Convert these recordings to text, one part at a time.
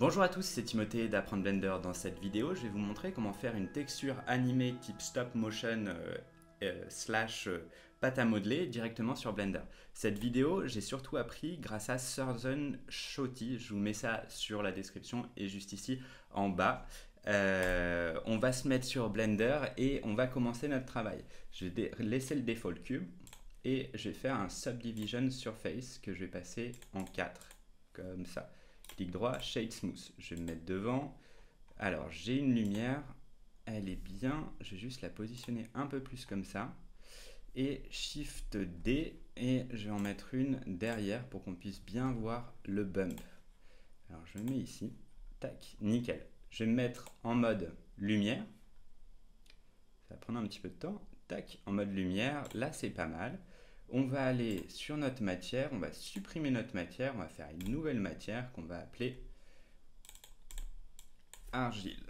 Bonjour à tous, c'est Timothée d'Apprendre Blender. Dans cette vidéo, je vais vous montrer comment faire une texture animée type stop motion slash pâte à modeler directement sur Blender. Cette vidéo, j'ai surtout appris grâce à Southern Shotty. Je vous mets ça sur la description et juste ici en bas. On va se mettre sur Blender et on va commencer notre travail. Je vais laisser le default cube et je vais faire un subdivision surface que je vais passer en 4 comme ça. Clic droit, Shade Smooth. Je vais me mettre devant. Alors, j'ai une lumière. Elle est bien. Je vais juste la positionner un peu plus comme ça. Et Shift D. Et je vais en mettre une derrière pour qu'on puisse bien voir le bump. Alors, je me mets ici. Tac, nickel. Je vais me mettre en mode lumière. Ça va prendre un petit peu de temps. Tac, en mode lumière. Là, c'est pas mal. On va aller sur notre matière, on va supprimer notre matière, on va faire une nouvelle matière qu'on va appeler argile.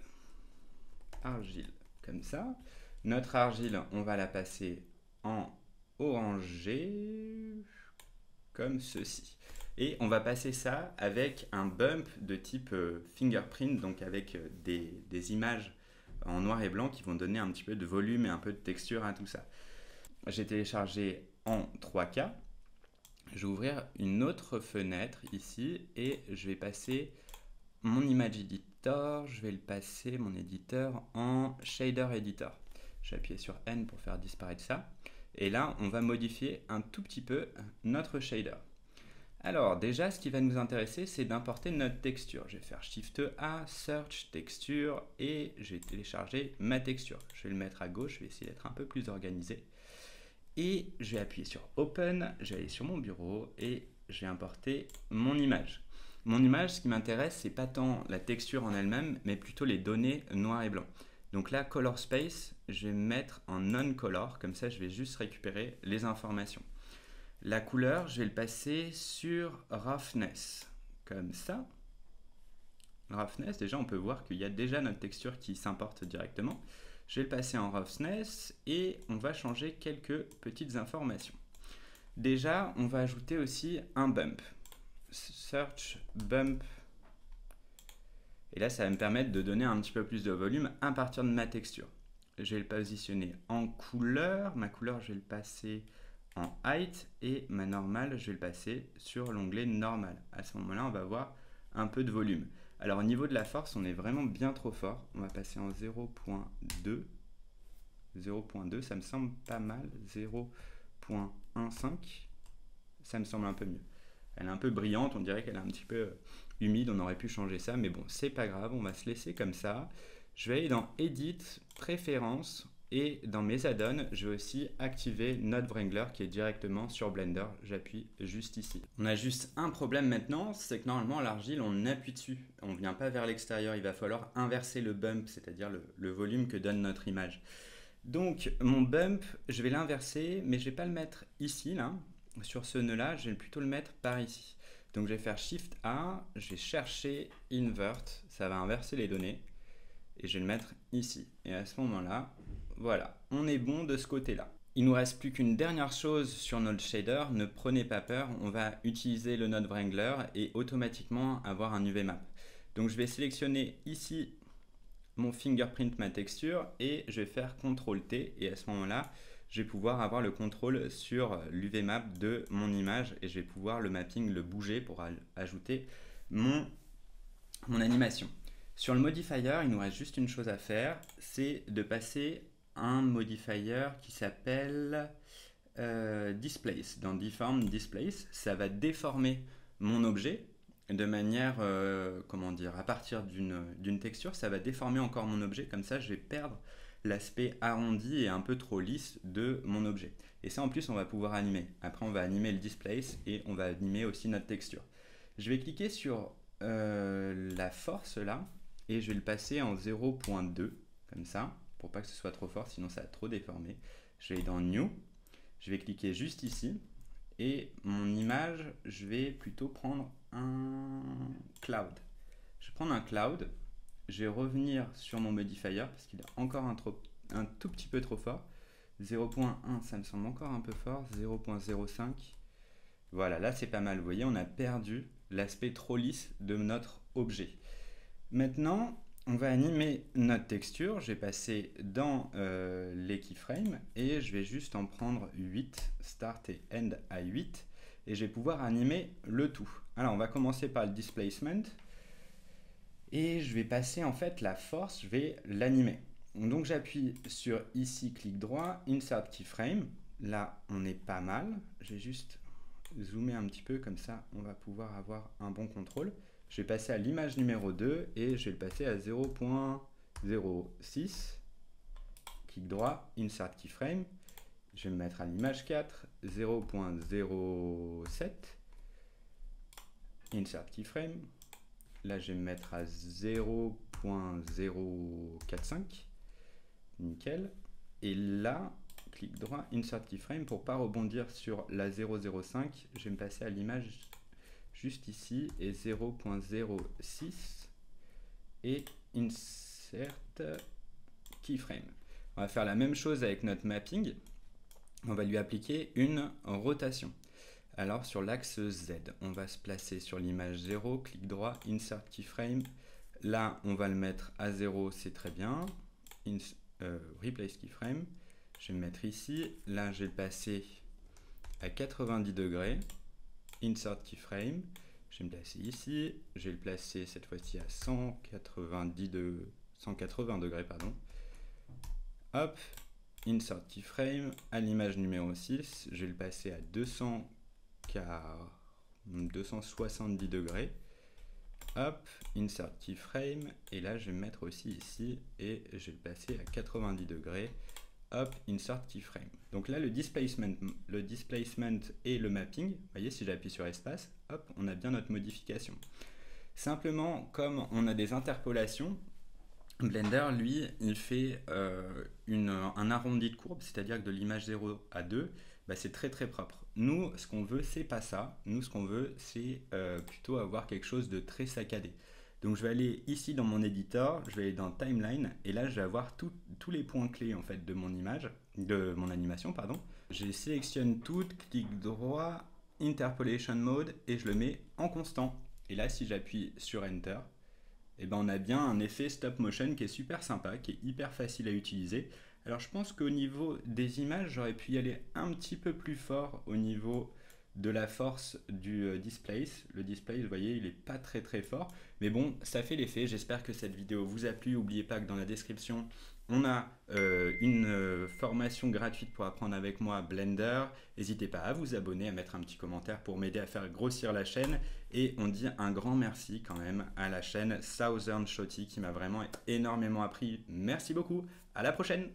Argile, comme ça. Notre argile, on va la passer en orangé, comme ceci. Et on va passer ça avec un bump de type fingerprint, donc avec des images en noir et blanc qui vont donner un petit peu de volume et un peu de texture à tout ça. J'ai téléchargé en 3K. Je vais ouvrir une autre fenêtre ici et je vais passer mon image editor, je vais le passer, mon éditeur, en shader editor. Je vais appuyer sur N pour faire disparaître ça. Et là, on va modifier un tout petit peu notre shader. Alors déjà, ce qui va nous intéresser, c'est d'importer notre texture. Je vais faire Shift A, Search, Texture, et je vais télécharger ma texture. Je vais le mettre à gauche, je vais essayer d'être un peu plus organisé. Et je vais appuyer sur Open, je vais aller sur mon bureau et je vais importer mon image. Mon image, ce qui m'intéresse, c'est pas tant la texture en elle-même, mais plutôt les données noir et blanc. Donc là, Color Space, je vais me mettre en Non-Color, comme ça je vais juste récupérer les informations. La couleur, je vais le passer sur Roughness, comme ça. Roughness, déjà on peut voir qu'il y a déjà notre texture qui s'importe directement. Je vais le passer en Roughness et on va changer quelques petites informations. Déjà, on va ajouter aussi un bump. Search bump. Et là, ça va me permettre de donner un petit peu plus de volume à partir de ma texture. Je vais le positionner en couleur. Ma couleur, je vais le passer en height et ma normale, je vais le passer sur l'onglet normal. À ce moment-là, on va voir un peu de volume. Alors au niveau de la force, on est vraiment bien trop fort. On va passer en 0.2. 0.2, ça me semble pas mal. 0.15, ça me semble un peu mieux. Elle est un peu brillante, on dirait qu'elle est un petit peu humide, on aurait pu changer ça, mais bon, c'est pas grave, on va se laisser comme ça. Je vais aller dans Edit, Préférences, et dans mes add-ons, je vais aussi activer Node Wrangler qui est directement sur Blender. J'appuie juste ici. On a juste un problème maintenant, c'est que normalement l'argile, on appuie dessus. On ne vient pas vers l'extérieur, il va falloir inverser le bump, c'est-à-dire le volume que donne notre image. Donc mon bump, je vais l'inverser, mais je ne vais pas le mettre ici, là, sur ce nœud-là, je vais plutôt le mettre par ici. Donc je vais faire Shift A, je vais chercher Invert, ça va inverser les données, et je vais le mettre ici. Et à ce moment-là, voilà, on est bon de ce côté-là. Il nous reste plus qu'une dernière chose sur notre shader, ne prenez pas peur, on va utiliser le Node Wrangler et automatiquement avoir un UV map. Donc je vais sélectionner ici mon fingerprint, ma texture, et je vais faire CTRL-T, et à ce moment-là, je vais pouvoir avoir le contrôle sur l'UV map de mon image, et je vais pouvoir le mapping, le bouger pour ajouter mon animation. Sur le modifier, il nous reste juste une chose à faire, c'est de passer un modifier qui s'appelle Displace. Dans Deform Displace, ça va déformer mon objet de manière, comment dire, à partir d'une texture, ça va déformer encore mon objet, comme ça je vais perdre l'aspect arrondi et un peu trop lisse de mon objet. Et ça en plus on va pouvoir animer. Après on va animer le Displace et on va animer aussi notre texture. Je vais cliquer sur la force là, et je vais le passer en 0.2, comme ça, pour pas que ce soit trop fort, sinon ça va trop déformer. Je vais aller dans New, je vais cliquer juste ici, et mon image, je vais plutôt prendre un cloud. Je vais prendre un cloud, je vais revenir sur mon modifier, parce qu'il est encore un tout petit peu trop fort. 0.1, ça me semble encore un peu fort, 0.05. Voilà, là c'est pas mal, vous voyez, on a perdu l'aspect trop lisse de notre objet. Maintenant, on va animer notre texture. Je vais passer dans les keyframes et je vais juste en prendre 8, start et end à 8, et je vais pouvoir animer le tout. Alors, on va commencer par le displacement et je vais passer en fait la force, je vais l'animer. Donc, j'appuie sur ici, clic droit, insert keyframe. Là, on est pas mal. Je vais juste zoomer un petit peu, comme ça, on va pouvoir avoir un bon contrôle. Je vais passer à l'image numéro 2 et je vais le passer à 0.06. Clic droit, insert keyframe. Je vais me mettre à l'image 4, 0.07. Insert keyframe. Là, je vais me mettre à 0.045. Nickel. Et là, clic droit, insert keyframe. Pour ne pas rebondir sur la 0.05, je vais me passer à l'image juste ici et 0.06 et insert keyframe. On va faire la même chose avec notre mapping. On va lui appliquer une rotation. Alors sur l'axe Z, on va se placer sur l'image 0, clic droit, insert keyframe. Là, on va le mettre à 0, c'est très bien. Replace keyframe. Je vais me mettre ici. Là, je vais le passer à 90 degrés. Insert keyframe. Je vais me placer ici. Je vais le placer cette fois-ci à 180 degrés. Pardon. Hop. Insert keyframe. À l'image numéro 6, je vais le passer à 270 degrés. Hop, insert keyframe, et là je vais me mettre aussi ici et je vais le passer à 90 degrés. Hop, insert keyframe. Donc là le displacement et le mapping, vous voyez, si j'appuie sur espace, hop, on a bien notre modification. Simplement, comme on a des interpolations, Blender, lui, il fait un arrondi de courbe, c'est-à-dire que de l'image 0 à 2, bah, c'est très très propre. Nous, ce qu'on veut, c'est pas ça. Nous, ce qu'on veut, c'est plutôt avoir quelque chose de très saccadé. Donc, je vais aller ici dans mon éditeur, je vais aller dans Timeline, et là, je vais avoir tous les points clés en fait de mon image, de mon animation, pardon. Je les sélectionne toutes, clic droit, Interpolation Mode, et je le mets en constant. Et là, si j'appuie sur Enter, et ben on a bien un effet stop motion qui est super sympa, qui est hyper facile à utiliser. Alors je pense qu'au niveau des images, j'aurais pu y aller un petit peu plus fort au niveau de la force du displace. Le displace, vous voyez, il n'est pas très très fort. Mais bon, ça fait l'effet. J'espère que cette vidéo vous a plu. N'oubliez pas que dans la description, on a une formation gratuite pour apprendre avec moi Blender. N'hésitez pas à vous abonner, à mettre un petit commentaire pour m'aider à faire grossir la chaîne. Et on dit un grand merci quand même à la chaîne Southern Shotty qui m'a vraiment énormément appris. Merci beaucoup. À la prochaine!